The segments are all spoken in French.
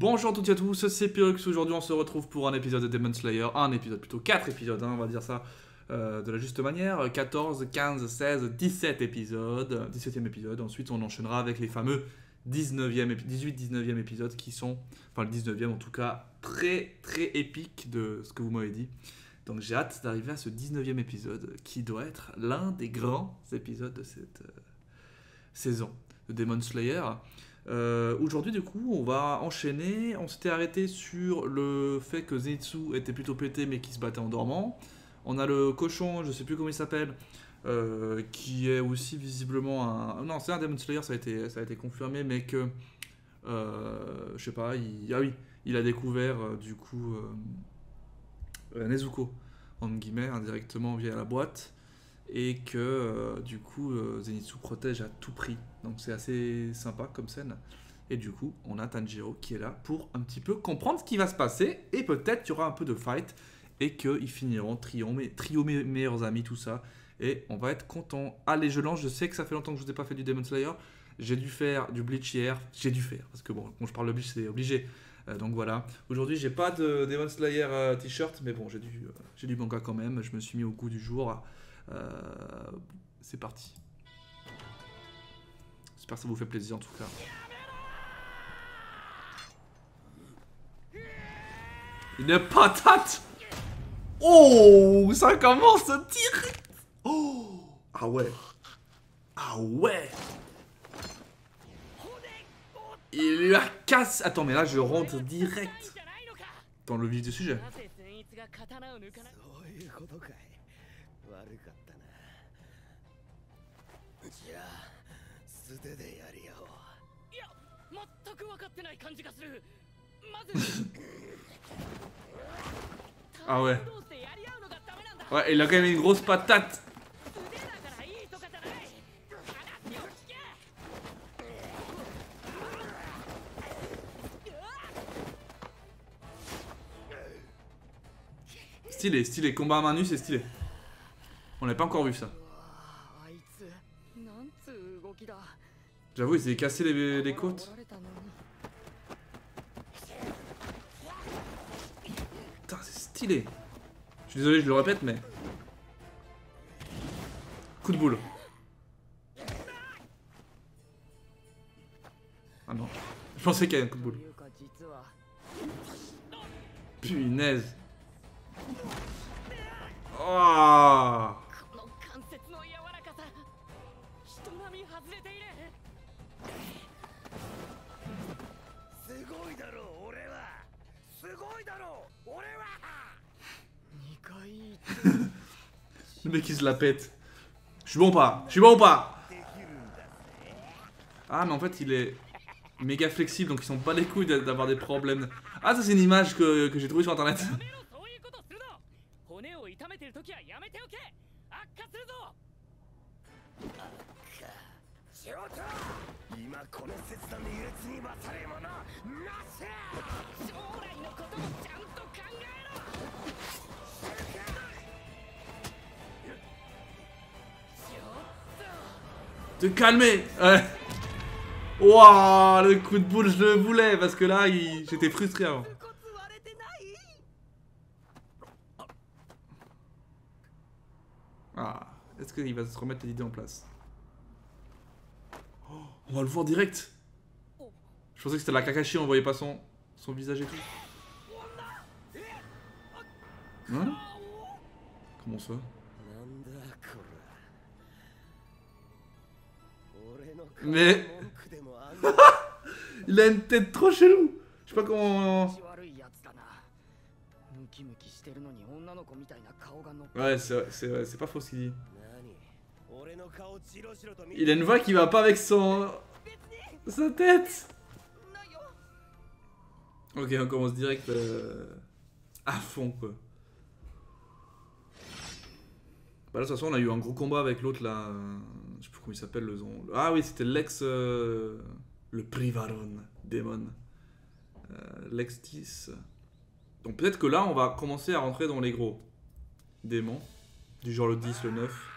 Bonjour à toutes et à tous, c'est Pyrrhux. Aujourd'hui on se retrouve pour un épisode de Demon Slayer, plutôt 4 épisodes, on va dire ça de la juste manière, 14, 15, 16, 17 épisodes, 17e épisode, ensuite on enchaînera avec les fameux 18-19e épisodes qui sont, enfin le 19e en tout cas, très très épique de ce que vous m'avez dit. Donc j'ai hâte d'arriver à ce 19e épisode qui doit être l'un des grands épisodes de cette saison de Demon Slayer. Aujourd'hui du coup on va enchaîner. On s'était arrêté sur le fait que Zenitsu était plutôt pété mais qui se battait en dormant. On a le cochon, je sais plus comment il s'appelle, qui est aussi visiblement un... Non, c'est un Demon Slayer, ça a été confirmé, mais que... je sais pas, il a découvert du coup Nezuko, entre guillemets, indirectement via la boîte. Et que du coup Zenitsu protège à tout prix, donc c'est assez sympa comme scène. Et du coup on a Tanjiro qui est là pour un petit peu comprendre ce qui va se passer, et peut-être qu'il y aura un peu de fight et qu'ils finiront trio meilleurs amis, tout ça, et on va être content. Allez, je lance. Je sais que ça fait longtemps que je vous ai pas fait du Demon Slayer, j'ai dû faire du Bleach hier, parce que bon, quand je parle de Bleach c'est obligé. Donc voilà, aujourd'hui j'ai pas de Demon Slayer t-shirt, mais bon, j'ai du manga quand même, je me suis mis au goût du jour. C'est parti. J'espère que ça vous fait plaisir en tout cas. Une patate. Oh, ça commence direct. Oh, ah ouais. Ah ouais. Il lui a cassé. Attends, mais là je rentre direct dans le vif du sujet. Ah ouais. Ouais, il a quand même une grosse patate. Stylé, stylé. Combat à main nue, c'est stylé. On n'a pas encore vu ça. J'avoue, il s'est cassé les côtes. Putain, c'est stylé. Je suis désolé, je le répète, mais... Coup de boule. Ah non. Je pensais qu'il y avait un coup de boule. Punaise. Oh. Le mec il se la pète. Je suis bon ou pas? Je suis bon ou pas? Ah mais en fait il est méga flexible, donc ils sont pas les couilles d'avoir des problèmes. Ah, ça c'est une image que j'ai trouvée sur internet. Te calmer. Ouais. Waouh, le coup de boule, je le voulais parce que là, j'étais frustré avant. Ah, est-ce qu'il va se remettre l'idée en place? Oh, on va le voir direct. Je pensais que c'était la Kakashi, on voyait pas son visage et tout. Hein? Comment ça? Mais... il a une tête trop chelou. Je sais pas comment... Ouais, c'est pas faux ce qu'il dit. Il a une voix qui va pas avec sa tête. Ok, on commence direct à fond quoi. Bah là, de toute façon, on a eu un gros combat avec l'autre là. Je sais plus comment il s'appelle le zon. Ah oui, c'était l'ex. Le Privaron Démon. L'ex 10. Donc peut-être que là, on va commencer à rentrer dans les gros démons. Du genre le 10, le 9.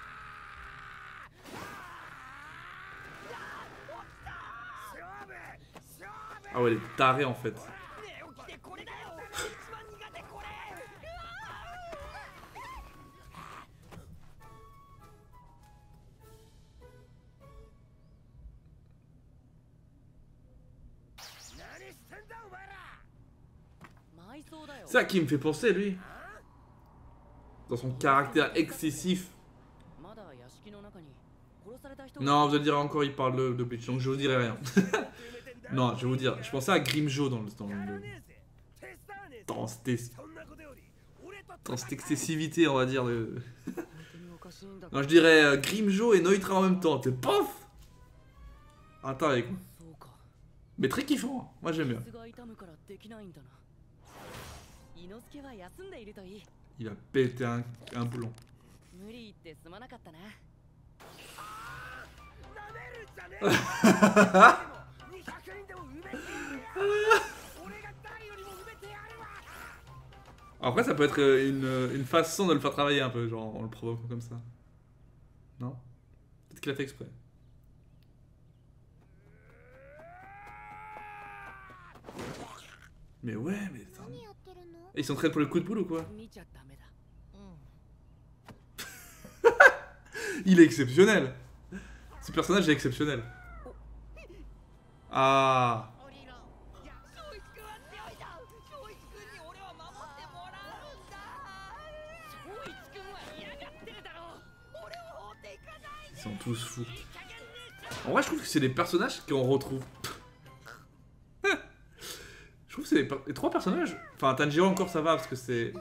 Ah ouais, les tarés en fait. C'est ça qui me fait penser, lui. Dans son caractère excessif. Non, vous allez dire encore, il parle de Bleach, donc je vous dirai rien. Non, je vais vous dire, je pensais à Grimjo dans cette excessivité, on va dire. Non, je dirais Grimjo et Noitra en même temps. T'es pof. Attends avec moi. Mais très kiffant, hein. Moi j'aime bien. Il a pété un boulon. Après ça peut être une façon de le faire travailler un peu, genre en le provoquant comme ça. Non? Peut-être qu'il a fait exprès. Mais ouais, mais... Et ils s'entraînent pour le coup de boule ou quoi? Il est exceptionnel. Ce personnage est exceptionnel. Ah. Ils sont tous fous. En vrai, je trouve que c'est des personnages qu'on retrouve. Je trouve que c'est les trois personnages. Enfin, Tanjiro encore ça va parce que c'est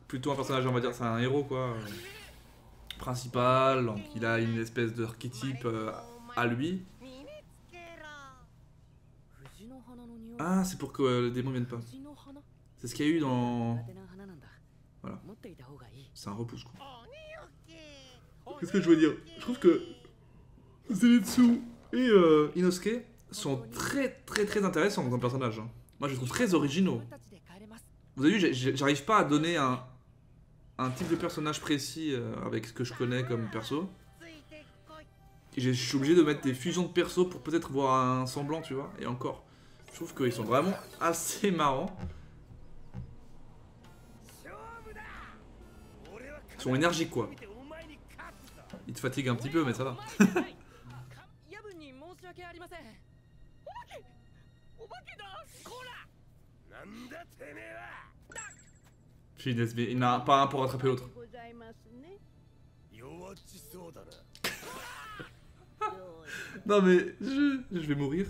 plutôt un personnage, on va dire, c'est un héros quoi. Principal, donc il a une espèce d'archétype à lui. Ah, c'est pour que le démon vienne pas. C'est ce qu'il y a eu dans... Voilà. C'est un repousse quoi. Qu'est-ce que je veux dire? Je trouve que Zenitsu et Inosuke sont très intéressants comme personnages. Hein. Moi je les trouve très originaux. Vous avez vu, j'arrive pas à donner un type de personnage précis avec ce que je connais comme perso. Et je suis obligé de mettre des fusions de perso pour peut-être voir un semblant, tu vois. Et encore, je trouve qu'ils sont vraiment assez marrants. Ils sont énergiques quoi. Ils te fatiguent un petit peu mais ça va. Il n'a pas un pour rattraper l'autre. Non mais je vais mourir.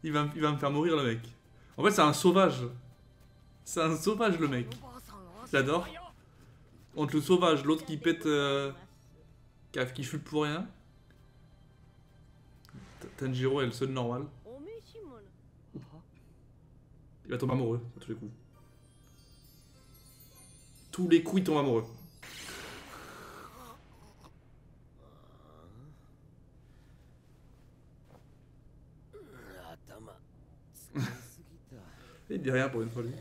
Il va me faire mourir le mec. En fait c'est un sauvage. C'est un sauvage le mec. J'adore. Entre le sauvage, l'autre qui pète... qui fut pour rien. Tanjiro est le seul normal. Il va tomber amoureux à tous les coups. Tous les coups il tombe amoureux. Il dit rien pour une fois lui.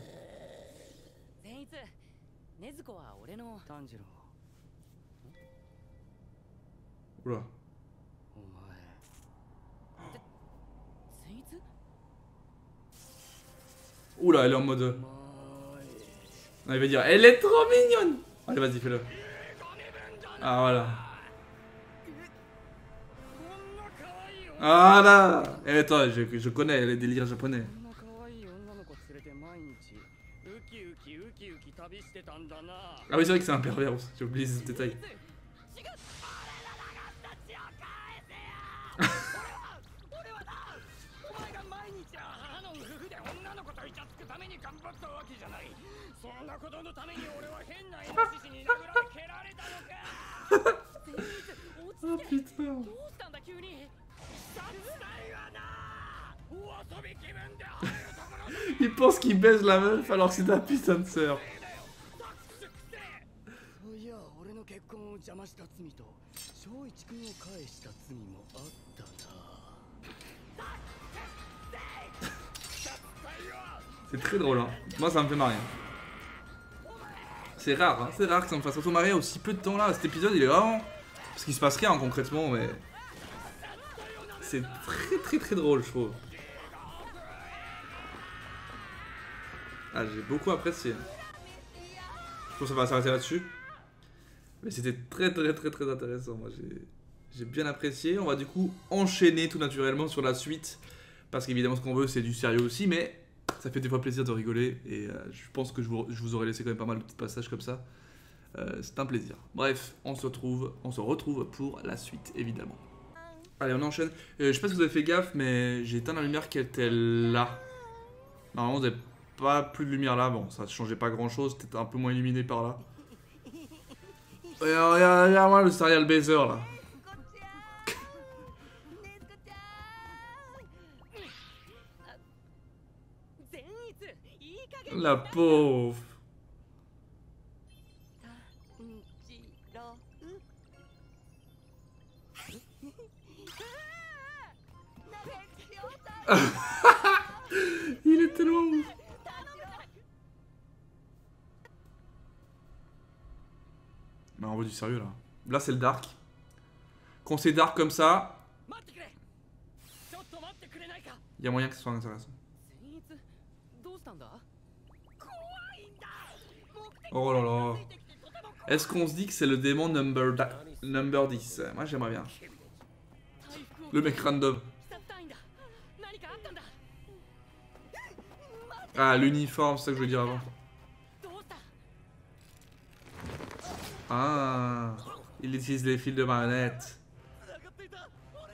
Oula. Oula, elle est en mode... Ah, il va dire, elle est trop mignonne. Allez, vas-y, fais-le. Ah, voilà. Voilà. Et attends, je connais les délires japonais. Ah oui, c'est vrai que c'est un pervers aussi, j'ai oublié ce détail. Oh putain. Il pense qu'il baise la meuf alors que c'est ta putain de sœur. C'est très drôle hein. Moi ça me fait marrer. C'est rare, hein. C'est rare que ça me fasse auto marrer aussi peu de temps là. Cet épisode il est vraiment... Parce qu'il se passe rien concrètement mais... C'est très drôle je trouve. Ah j'ai beaucoup apprécié. Je pense qu'on va s'arrêter là-dessus. Mais c'était très intéressant. Moi j'ai bien apprécié. On va du coup enchaîner tout naturellement sur la suite. Parce qu'évidemment, ce qu'on veut, c'est du sérieux aussi, mais ça fait des fois plaisir de rigoler. Et je pense que je vous aurais laissé quand même pas mal de petits passages comme ça. C'est un plaisir. Bref, on se retrouve pour la suite, évidemment. Allez, on enchaîne. Je sais pas si vous avez fait gaffe, mais j'ai éteint la lumière qui était là. Normalement, vous n'avez pas plus de lumière là. Bon, ça ne changeait pas grand chose. C'était un peu moins illuminé par là. Regarde-moi le serial baiser là. La pauvre. Il est tellement ouf. Mais on veut du sérieux là. Là c'est le dark. Quand c'est dark comme ça, il y a moyen que ce soit intéressant. Oh là là. Est-ce qu'on se dit que c'est le démon number 10? Moi j'aimerais bien. Le mec random. Ah, l'uniforme, c'est ça que je voulais dire avant. Ah, il utilise les fils de marionnette.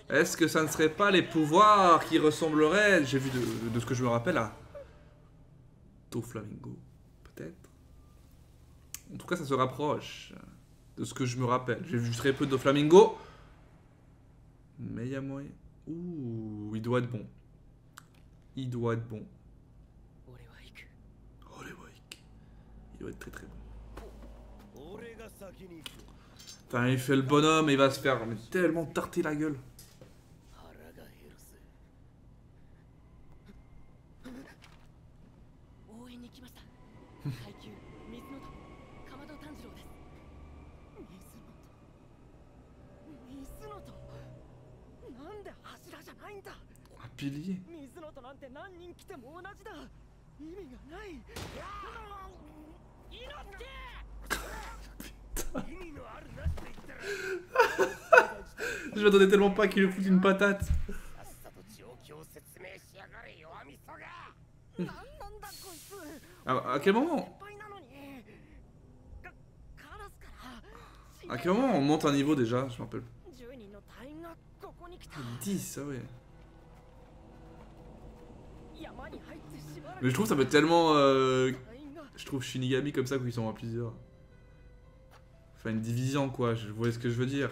Est-ce que ça ne serait pas les pouvoirs qui ressembleraient, j'ai vu de ce que je me rappelle, à Doflamingo, peut-être. En tout cas, ça se rapproche de ce que je me rappelle. J'ai vu très peu de Doflamingo. Mais il y a moyen. Ouh, il doit être bon. Il doit être bon. Il doit être très très bon. Enfin, il fait le bonhomme et il va se faire mais tellement tarter la gueule. Un pilier. Je m'attendais tellement pas qu'il lui foute une patate. À quel moment on monte un niveau déjà? Je me rappelle. 10, ah ouais. Mais je trouve ça fait tellement... je trouve Shinigami comme ça quand ils sont à plusieurs. Enfin une division quoi, vous voyez ce que je veux dire.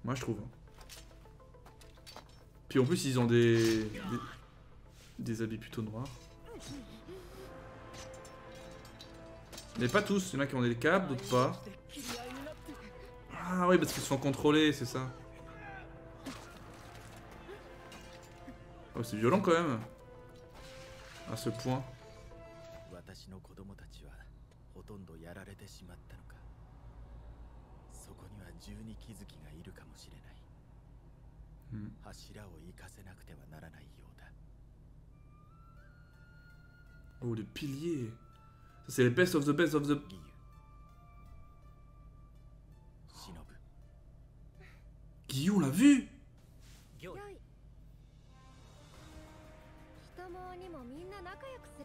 Moi je trouve. Puis en plus ils ont des habits plutôt noirs. Mais pas tous, il y en a qui ont des capes, d'autres pas. Ah oui, parce qu'ils se font contrôler, c'est ça. Oh, c'est violent quand même. À ce point. Oh, les piliers. Ça, c'est les best of the best of the... Guillaume, on l'a vu.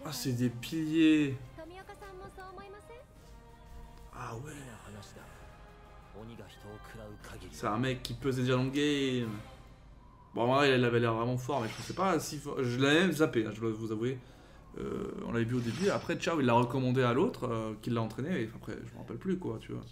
Ah, c'est des piliers. Ah ouais. C'est un mec qui peut se dire dans le game. Bon, moi, il avait l'air vraiment fort, mais je sais pas si fort. Je l'avais même zappé, hein, je dois vous avouer. On l'avait vu au début. Après, Ciao, il l'a recommandé à l'autre qui l'a entraîné. Et après, je me rappelle plus, quoi, tu vois.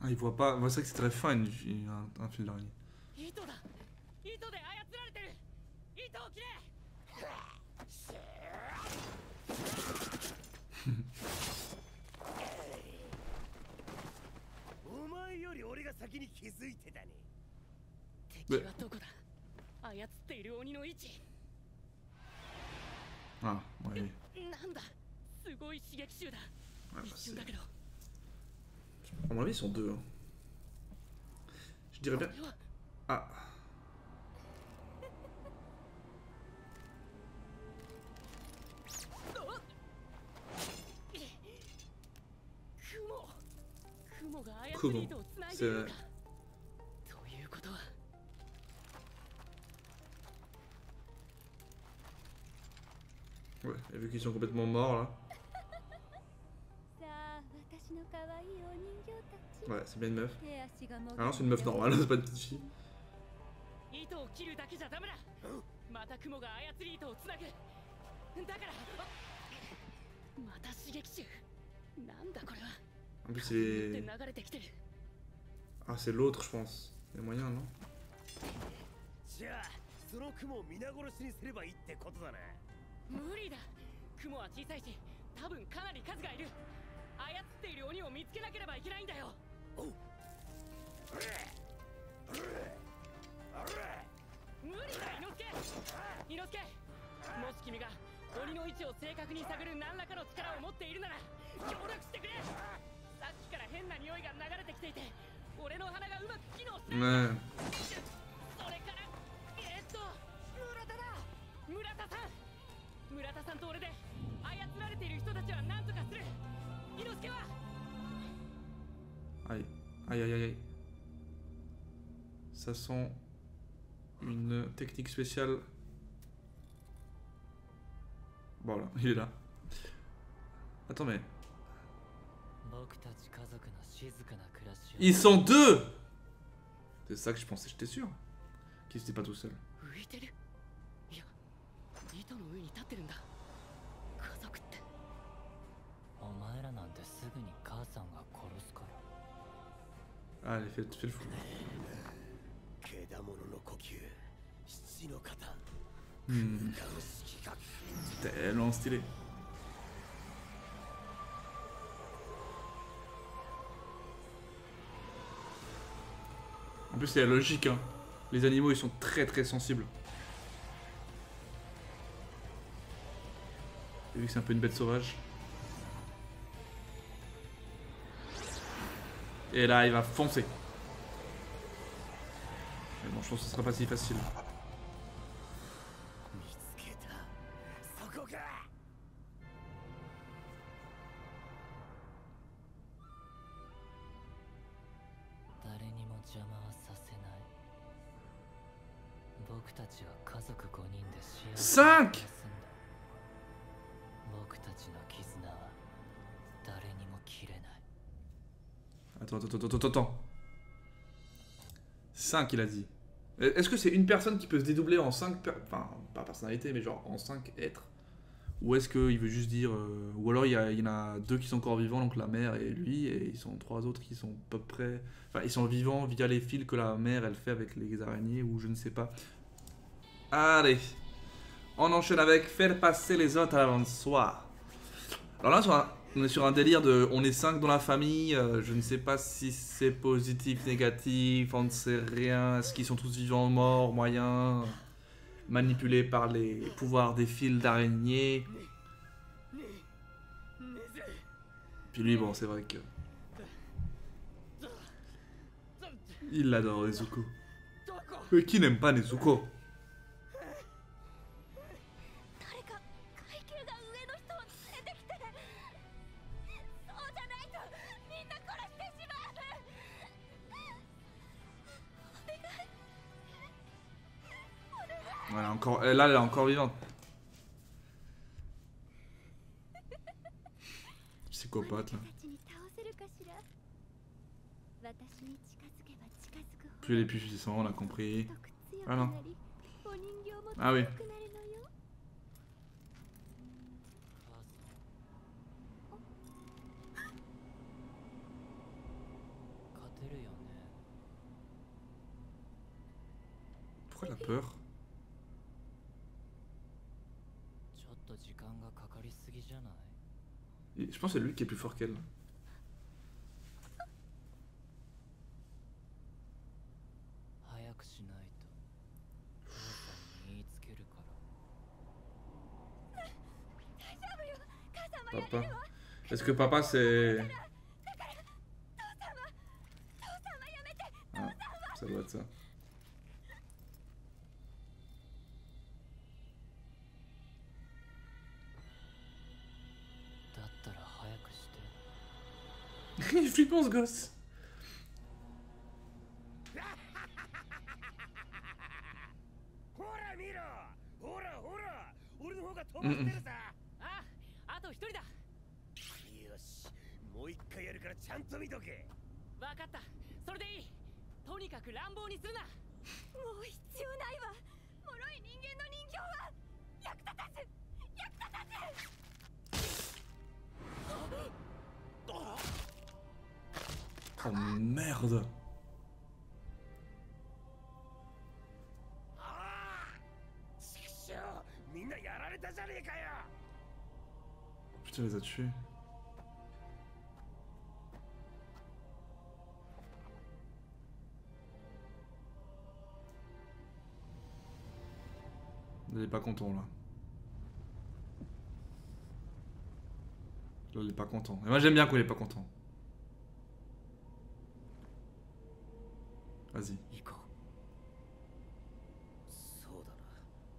Ah, il voit pas. C'est vrai que c'est très fin, un fil d'araignée. Mais... Ah, ouais. Ouais, bah, à mon avis, ils sont deux. Hein. Je dirais bien... Ah. Comment? C'est... Ouais, et vu qu'ils sont complètement morts là. Ouais, c'est bien une meuf. Ah non, c'est une meuf normale, c'est pas une petite fille. En plus, c'est... Ah, c'est l'autre, je pense. Il y a moyen, non? Ouais. Aïe, aïe, aïe, aïe. Ça sent une technique spéciale. Voilà, il est là. Attends, mais... Ils sont deux! C'est ça que je pensais, j'étais sûr. Qu'ils étaient pas tout seuls. Allez, fais le fou. Tellement stylé. En plus, c'est la logique, hein. Les animaux, ils sont très très sensibles. Et vu que c'est un peu une bête sauvage. Et là, il va foncer. Mais bon, je pense que ce sera pas si facile. Cinq. Attends. 5 il a dit. Est-ce que c'est une personne qui peut se dédoubler en 5 enfin, pas personnalité, mais genre en 5 êtres? Ou est-ce qu'il veut juste dire... ou alors il y en a 2 qui sont encore vivants, donc la mère et lui, et ils sont 3 autres qui sont à peu près... Enfin, ils sont vivants via les fils que la mère, elle fait avec les araignées, ou je ne sais pas. Allez. On enchaîne avec faire passer les autres à l'avant de soi. Alors là, on est sur un délire de... On est 5 dans la famille, je ne sais pas si c'est positif, négatif, on ne sait rien. Est-ce qu'ils sont tous vivants, morts, moyens, manipulés par les pouvoirs des fils d'araignée. Puis lui, bon, c'est vrai que... Il adore Nezuko. Mais qui n'aime pas Nezuko? Voilà, encore, là, elle est encore vivante. Psychopathe, là. Plus elle est plus puissante, on l'a compris. Ah non. Ah oui. Pourquoi elle a peur? Je pense que c'est lui qui est plus fort qu'elle. Papa. Est-ce que papa c'est... Ah. Ça doit être ça. Il est flippant ce gosse. Oh merde. Putain, il les a tués. Il est pas content là. Là, il est pas content. Et moi j'aime bien quand il est pas content. Vas-y.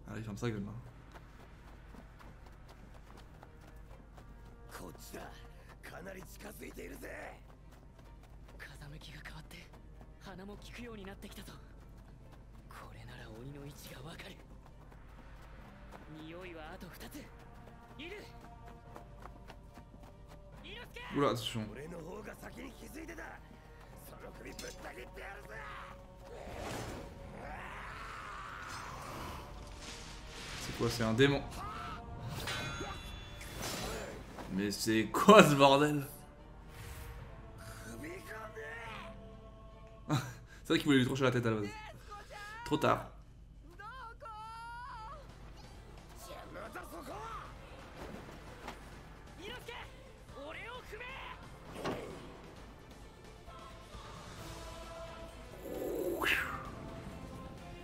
Allez, ferme sa gueule là. Oula, attention. C'est quoi? C'est un démon. Mais c'est quoi ce bordel? C'est vrai qu'il voulait lui trancher la tête à la base. Trop tard.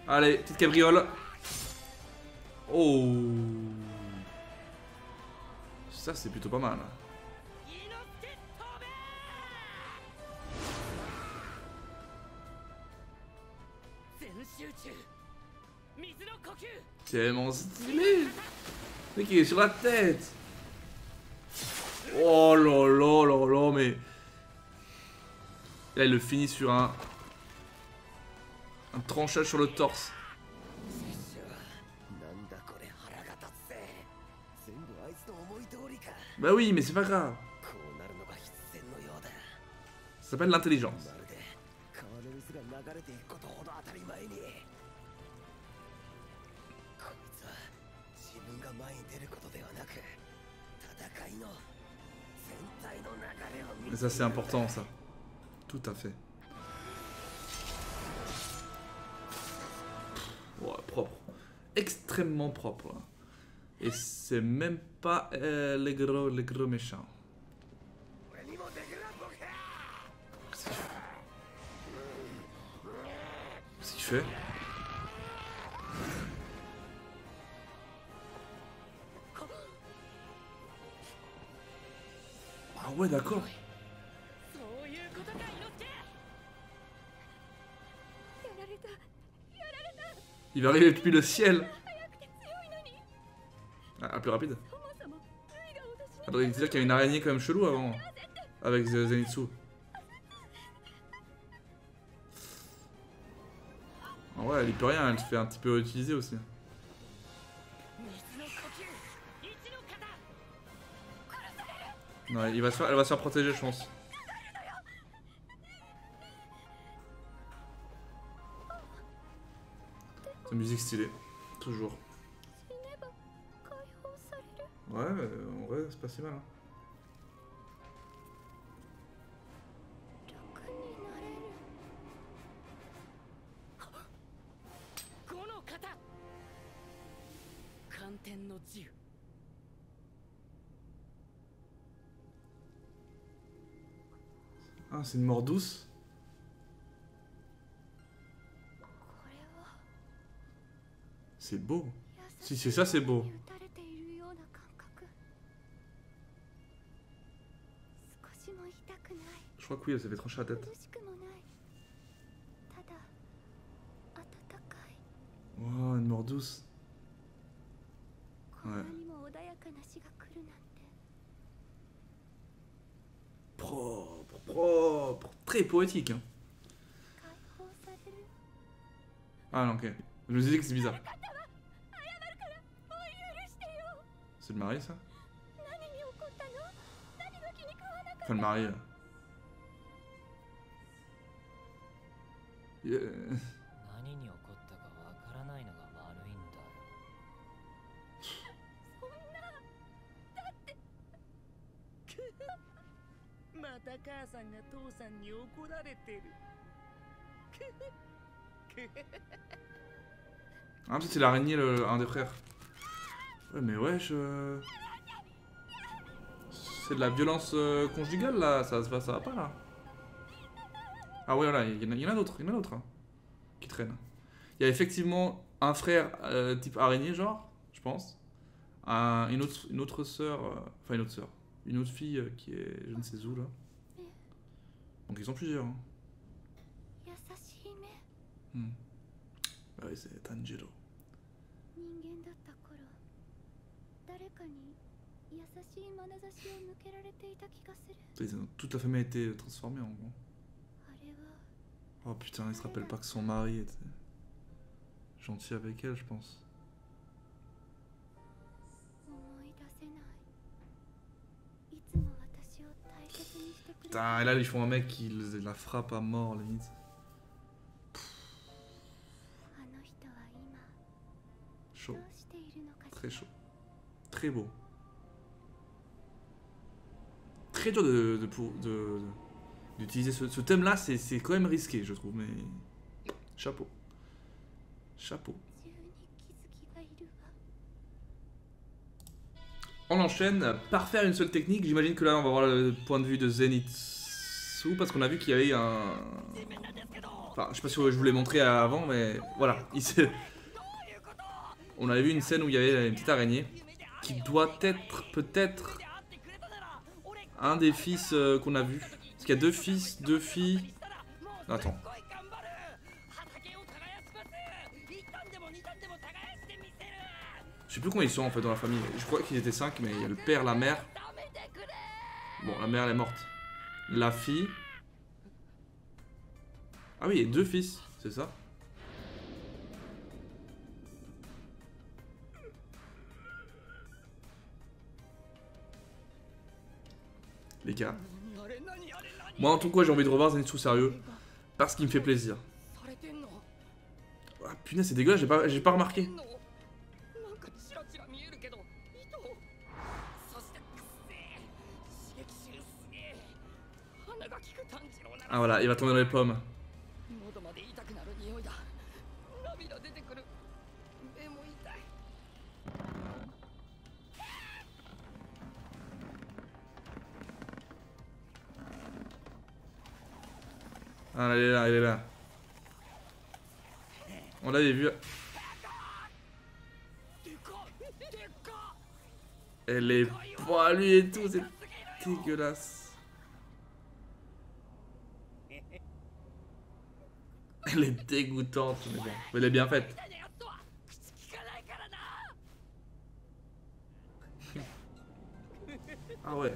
Allez, petite cabriole. Oh. Ça c'est plutôt pas mal. Tellement stylé. Le mec il est sur la tête. Oh là là là là, mais... Là il le finit sur un tranchage sur le torse. Bah oui, mais c'est pas grave. Ça s'appelle l'intelligence. Mais ça c'est important ça. Tout à fait. Ouais, propre. Extrêmement propre. Et c'est même pas les gros méchants. Qu'est-ce qu'il fait? Ah ouais, d'accord. Il va arriver depuis le ciel. Ah, plus rapide. Attends, il dire qu'il y a une araignée quand même chelou avant. Avec Zenitsu. Ah ouais, elle y peut rien, elle se fait un petit peu utiliser aussi. Non, elle va se faire protéger, je pense. C'est une musique stylée, toujours. Ouais, en vrai, c'est pas si mal. Hein. Ah, c'est une mort douce. C'est beau. Si c'est ça, c'est beau. Je crois que oui, elle s'est fait trancher la tête. Oh, une mort douce. Ouais. Propre, propre. Très poétique. Hein. Ah non, ok. Je me disais que c'est bizarre. C'est le mari, ça? Enfin, le mari. Yeah. 何に起こったかわからないのが悪いんだよ。また母さんが父さんに怒られてる。 Ah, peut-être c'est l'araignée, un des frères. Ouais, mais wesh. C'est de la violence conjugale là, ça va pas là. Ah ouais, voilà, il y en a d'autres, hein, qui traînent. Il y a effectivement un frère type araignée, genre, je pense. Une autre sœur, enfin une autre sœur, une autre fille qui est je ne sais où là. Donc ils sont plusieurs. Hein. Bah oui, c'est Tanjiro. Toute la famille a été transformée en gros. Oh putain, il se rappelle pas que son mari était gentil avec elle, je pense. Putain, et là ils font un mec qui la frappe à mort limite. Chaud. Très chaud. Très beau. Très dur d'utiliser ce thème-là, c'est quand même risqué, je trouve, mais... Chapeau. Chapeau. On enchaîne par faire une seule technique. J'imagine que là, on va voir le point de vue de Zenitsu, parce qu'on a vu qu'il y avait un... Enfin, je sais pas si je vous l'ai montré avant, mais voilà. On avait vu une scène où il y avait une petite araignée, qui doit être peut-être un des fils qu'on a vu. Parce qu'il y a deux fils, deux filles... Attends. Je sais plus combien ils sont en fait dans la famille. Je crois qu'ils étaient 5, mais il y a le père, la mère. Bon, la mère elle est morte. La fille. Ah oui, il y a deux fils, c'est ça. Les gars. Moi en tout cas j'ai envie de revoir Zenitsu sérieux. Parce qu'il me fait plaisir. Ah punaise c'est dégueulasse, j'ai pas remarqué. Ah voilà, il va tomber dans les pommes. Ah, elle est là, elle est là. On l'avait vu. Elle est poilue et tout, c'est dégueulasse. Elle est dégoûtante, mais bon. Mais elle est bien faite. Ah ouais.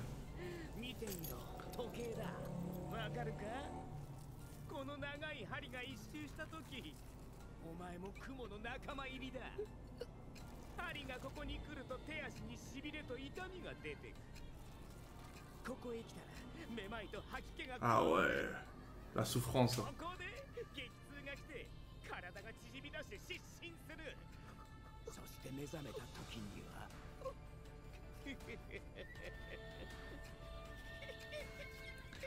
この長い針が一周したとき、お前も雲の仲間入りだ。針がここに来ると手足にしびれと痛みが出てくる。ここへ来たらめまいと吐き気が。Ah ouais. La souffrance. ここで激痛が来て体が縮み出して失神する。そして目覚めた時には。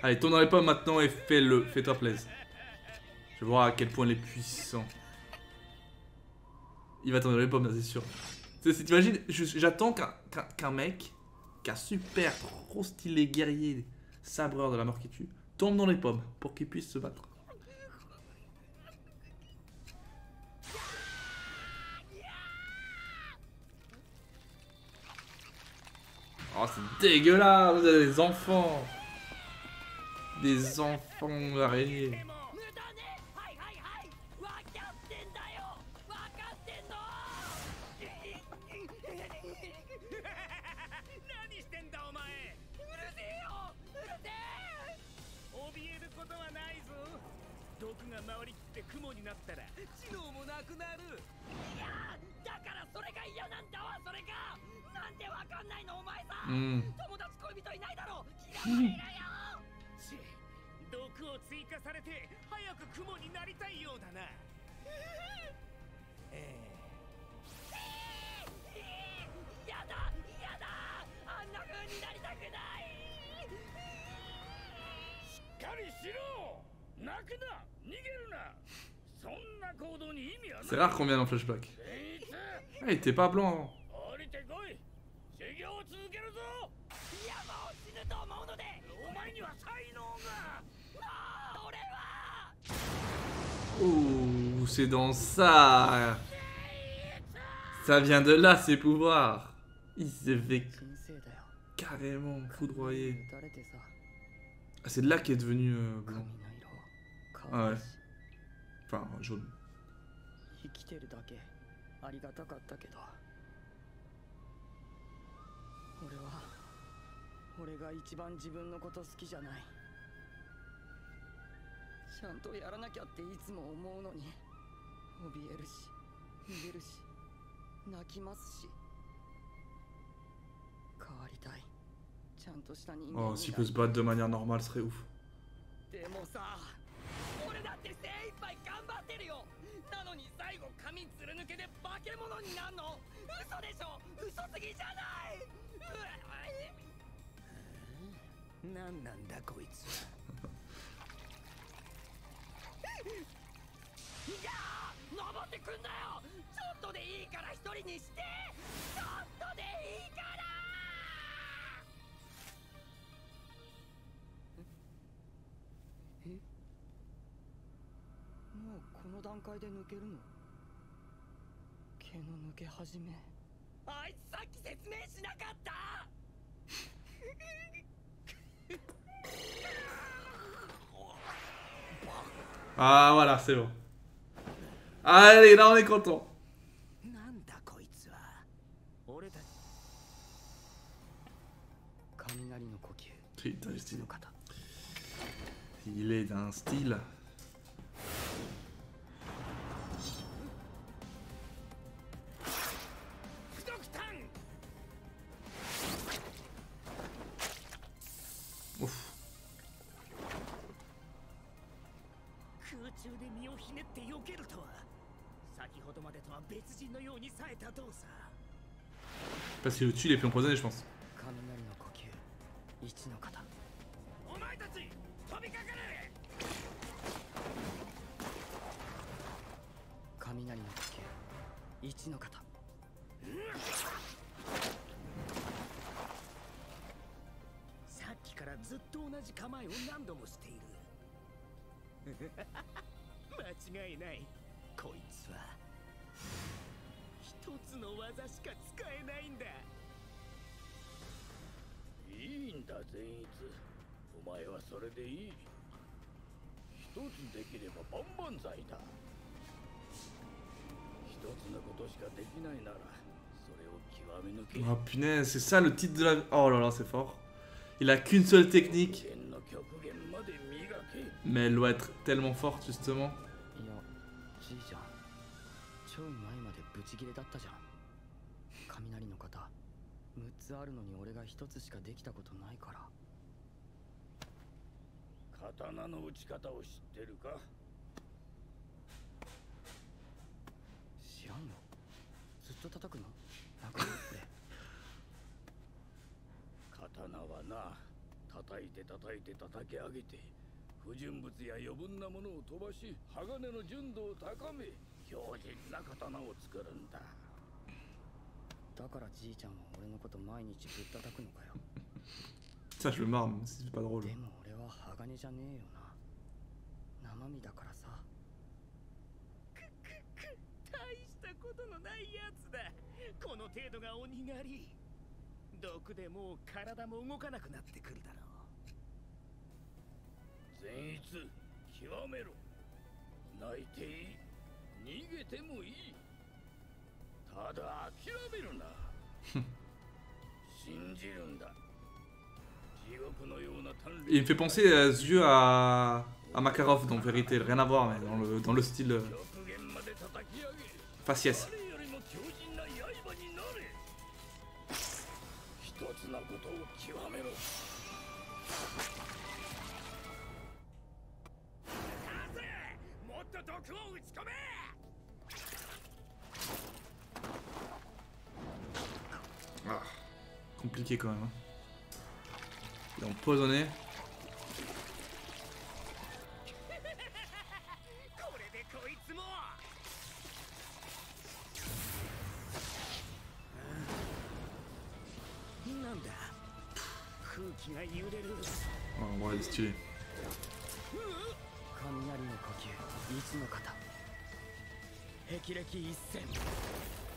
Allez, tourne dans les pommes maintenant et fais-le. Fais-toi plaisir. Je vais voir à quel point il est puissant. Il va tourner dans les pommes, c'est sûr. T'imagines, j'attends qu'un mec, qu'un super trop stylé guerrier, sabreur de la mort qui tue, tombe dans les pommes pour qu'il puisse se battre. Oh, c'est dégueulasse, vous avez des enfants. Des enfants araignées. 毒が回りきって雲になったら知能もなくなる。いやだからそれが嫌なんだわ。それがなんでわかんないのお前さ。友達恋人いないだろ。嫌われるよ。ち毒を追加されて早く雲になりたいようだな。やだやだ、あんな風になりたくない。しっかりしろ。泣くな、逃げるな。そんな行動に意味はない。 C'est rare qu'on vienne en flashback. Ah, il était pas blanc. 降りてこい。修行を続けるぞ。いやもう死ぬと思うので。お前には才能が。俺は。 Oh, c'est dans ça. Ça vient de là, ses pouvoirs. Il s'est fait carrément foudroyer. Ah, c'est de là qu'il est devenu blanc. Ah ouais. Enfin, jaune. 生きてるだけありがたかったけど、俺が一番自分のこと好きじゃない。ちゃんとやらなきゃっていつも思うのに、怯えるし逃げるし泣きますし。変わりたい。ちゃんとした人間にな Oh, s'il peut se battre de manière normale, ce serait ouf. でもさ、俺だって精一杯頑張ってるよ。なのに最後髪つる抜けで化け物になんの。嘘でしょ。嘘すぎじゃない。なんなんだこいつ。いやー、登ってくんなよ。ちょっとでいいから一人にして。ちょっとでいいから。もうこの段階で抜けるの？毛の抜け始め。あいつさっき説明しなかった。Ah, voilà, c'est bon. Allez, là, on est content. なんだこいつは。俺たち。雷の呼吸。 Putain, stylé. Il est d'un style. Ouf. 空中で身をひねって避けるとは。先ほどまでとは別人のように冴えた動作。 Parce que le dessus, il est plus empoisonné, je pense. 雷の呼吸。一の型。お前たち飛びかかれ。雷の呼吸。一の型。さっきからずっと同じ構えを何度もしている。間違いない。こいつは一つの技しか使えないんだ。いいんだ善逸。お前はそれでいい。一つできれば万々歳だ。一つのことしかできないならそれを極め抜け。 Oh punaise, c'est ça le titre de la... Oh là là, c'est fort. Il a qu'une seule technique. Mais elle doit être tellement forte, justement. いや、じいちゃん。ちょい前までブチギレだったじゃん。雷の型。6つあるのに俺が1つしかできたことないから。刀の打ち方を知ってるか。知らんよ。ずっと叩くの？なんかこれ。刀はな、叩いて叩き上げて、不純物や余分なものを飛ばし、鋼の純度を高め、強靭な刀を作るんだ。だからじいちゃんは俺のこと毎日ぶったたくのかよ。 Ça, je le marre, mais c'est pas drôle. でも俺は鋼じゃねえよな。生身だからさ。大したことのないやつだ。この程度が鬼狩り。毒でもう体も動かなくなってくるだろう。善逸、極めろ。泣いていい。逃げてもいい。ただ諦めるな。信じるんだ。地獄のような鍛錬。 Il me fait penser à ce jeu à à Makarov, donc vérité, rien à voir, mais dans le style faciès. つなことを極めろ。させ、もっと毒を打ち込め。Ah, compliqué quand même. Hein. Il est empoisonné. Oh, ouais, il est stylé. 雷の呼吸いつの方霹靂一閃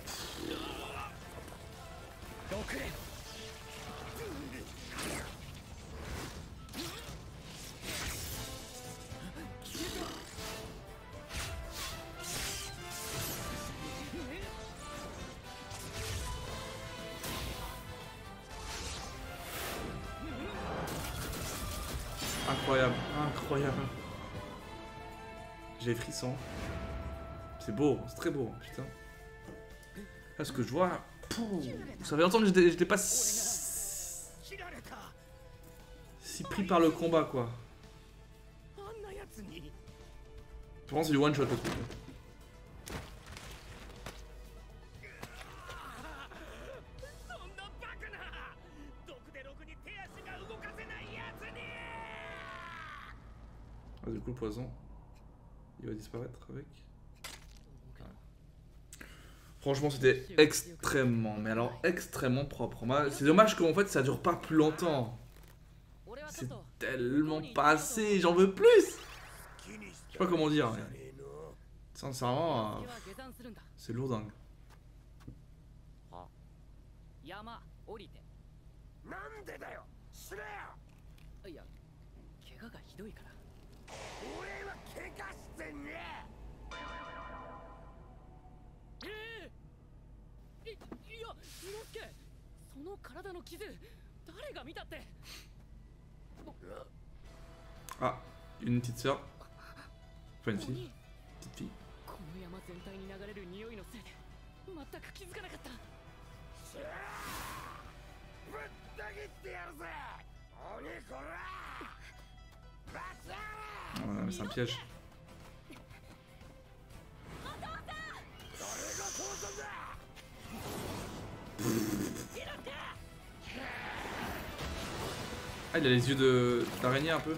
6連Incroyable, incroyable. J'ai les frissons. C'est beau, c'est très beau, putain. Là, ce que je vois... Pouh, ça fait longtemps que j'étais pas si pris par le combat, quoi. Je pense que c'est du one shot, le truc. Ah, du coup, le poison, il va disparaître avec. Ouais. Franchement, c'était extrêmement, mais alors extrêmement propre. C'est dommage qu'en fait, ça dure pas plus longtemps. C'est tellement passé, j'en veux plus. Je sais pas comment dire. Mais... sincèrement, c'est lourdingue. なんでだよ、しろよ。いや怪我がひどいから俺は怪我してねいや伊之助その体の傷誰が見たって Ah, une petite sœur. Enfin, une fille. Petite fille. この山全体に流れる匂いのせいで全く気づかなかった。ぶった切ってやるぜ鬼こら。 Oh, non, mais c'est un piège. Ah, il a les yeux d'araignée un peu.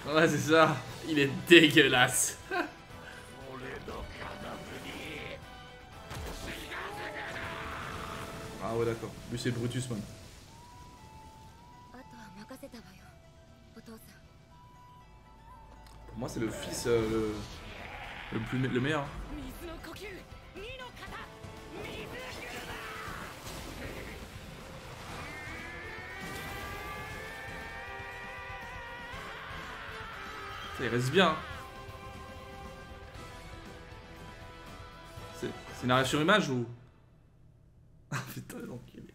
Ouais, c'est ça. Il est dégueulasse. Ah ouais, d'accord. Lui, c'est Brutus, man. Pour moi, c'est le fils le meilleur. Ça, il reste bien. C'est une arrêt sur image ou... Ah putain, l'enculé.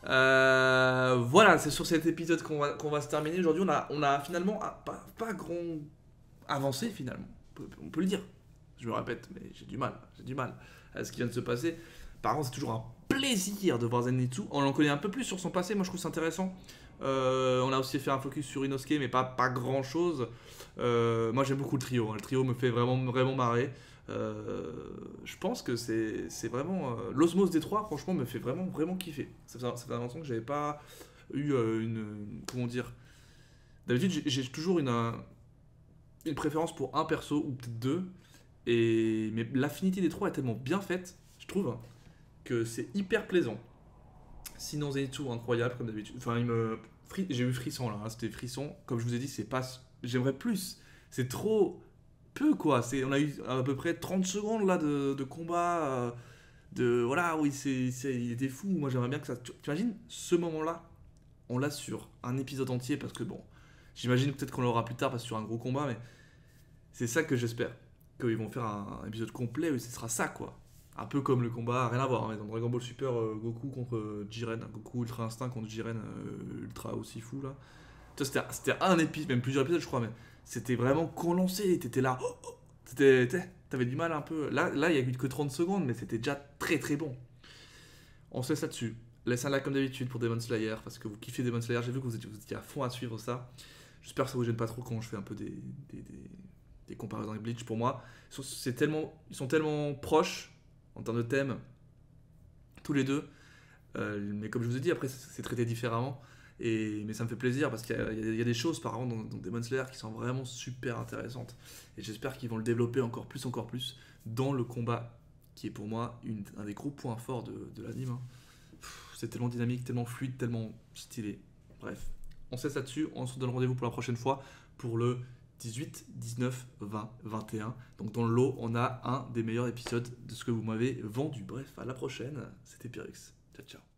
Voilà, c'est sur cet épisode qu'on va se terminer. Aujourd'hui, on a finalement pas grand avancé finalement. On peut le dire. Je me répète, mais j'ai du mal à ce qui vient de se passer. Par contre, c'est toujours un plaisir de voir Zenitsu. On en connaît un peu plus sur son passé. Moi, je trouve ça intéressant. On a aussi fait un focus sur Inosuke, mais pas grand chose. Moi, j'aime beaucoup le trio. Le trio me fait vraiment marrer. Je pense que c'est vraiment l'osmose des trois, franchement, me fait vraiment kiffer. Ça fait longtemps que j'avais pas eu comment dire, d'habitude j'ai toujours une préférence pour un perso ou peut-être deux, mais l'affinité des trois est tellement bien faite, je trouve, que c'est hyper plaisant. Sinon Zenitsu incroyable comme d'habitude, enfin j'ai eu frisson là, hein, c'était frisson, comme je vous ai dit, c'est pas, j'aimerais plus, c'est trop peu quoi, on a eu à peu près 30 secondes là de combat, voilà, oui, il était fou. Moi j'aimerais bien que ça, tu imagines ce moment là, on l'a sur un épisode entier, parce que bon, j'imagine peut-être qu'on l'aura plus tard parce que sur un gros combat, mais c'est ça que j'espère, qu'ils vont faire un épisode complet où ce sera ça quoi, Un peu comme le combat, rien à voir, hein, mais dans Dragon Ball Super, Goku contre Jiren, Goku Ultra Instinct contre Jiren Ultra aussi fou là. Tu vois, c'était un épisode, même plusieurs épisodes je crois, mais c'était vraiment condensé, t'étais là, t'avais du mal un peu. Là il y a eu que 30 secondes, mais c'était déjà très très bon. On se laisse là-dessus. Laissez un like comme d'habitude pour Demon Slayer, parce que vous kiffez Demon Slayer, j'ai vu que vous étiez à fond à suivre ça. J'espère que ça vous gêne pas trop quand je fais un peu des comparaisons avec Bleach. Pour moi, ils sont tellement proches en termes de thème, tous les deux. Mais comme je vous ai dit, après, c'est traité différemment. Mais ça me fait plaisir parce qu'il y a des choses, par exemple, dans Demon Slayer qui sont vraiment super intéressantes. Et j'espère qu'ils vont le développer encore plus dans le combat, qui est pour moi un des gros points forts de l'anime. Hein. C'est tellement dynamique, tellement fluide, tellement stylé. Bref, on se laisse là-dessus. On se donne rendez-vous pour la prochaine fois pour le 18, 19, 20, 21. Donc dans le lot, on a un des meilleurs épisodes de ce que vous m'avez vendu. Bref, à la prochaine. C'était Pyrrhus. Ciao, ciao.